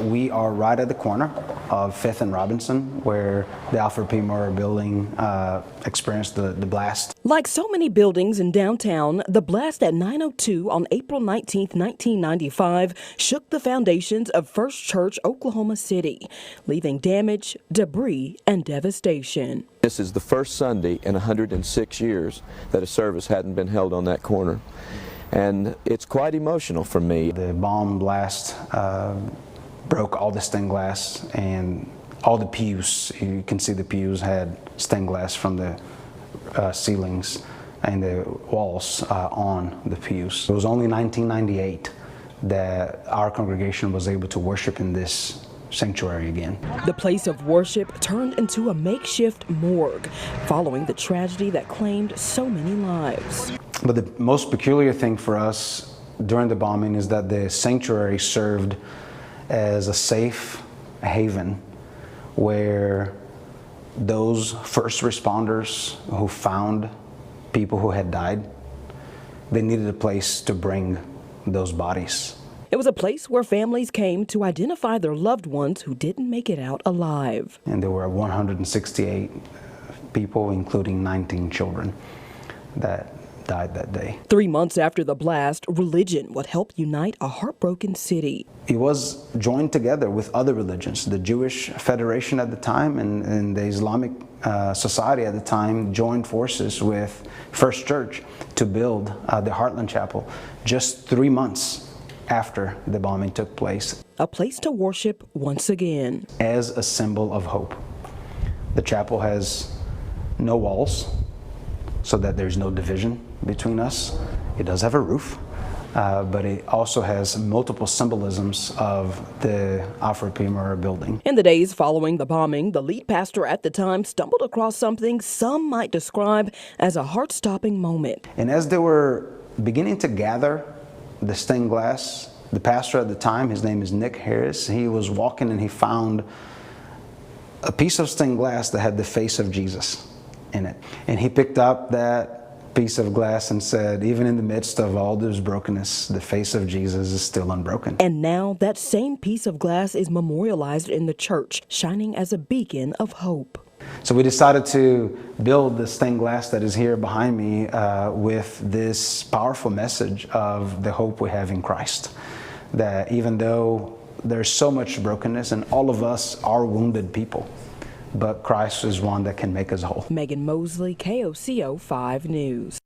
We are right at the corner of 5th and Robinson, where the Alfred P. Murrah building experienced the blast. Like so many buildings in downtown, the blast at 902 on April 19, 1995 shook the foundations of First Church, Oklahoma City, leaving damage, debris, and devastation. This is the first Sunday in 106 years that a service hadn't been held on that corner. And it's quite emotional for me. The bomb blast broke all the stained glass, and all the pews, you can see the pews had stained glass from the ceilings and the walls on the pews. It was only 1998 that our congregation was able to worship in this sanctuary again. The place of worship turned into a makeshift morgue following the tragedy that claimed so many lives. But the most peculiar thing for us during the bombing is that the sanctuary served as a safe haven where those first responders who found people who had died, they needed a place to bring those bodies. It was a place where families came to identify their loved ones who didn't make it out alive. And there were 168 people, including 19 children, that died that day. 3 months after the blast, religion would help unite a heartbroken city. It was joined together with other religions. The Jewish Federation at the time and the Islamic Society at the time joined forces with First Church to build the Heartland Chapel just 3 months after the bombing took place. A place to worship once again. As a symbol of hope. The chapel has no walls, so that there's no division between us. It does have a roof, but it also has multiple symbolisms of the Alfred P. Murrah building. In the days following the bombing, the lead pastor at the time stumbled across something some might describe as a heart-stopping moment. And as they were beginning to gather the stained glass, the pastor at the time, his name is Nick Harris, he was walking and he found a piece of stained glass that had the face of Jesus in it. And he picked up that piece of glass and said, even in the midst of all this brokenness, the face of Jesus is still unbroken. And now that same piece of glass is memorialized in the church, shining as a beacon of hope. So we decided to build the stained glass that is here behind me with this powerful message of the hope we have in Christ. That even though there's so much brokenness and all of us are wounded people, but Christ is one that can make us whole. Megan Mosley, KOCO 5 News.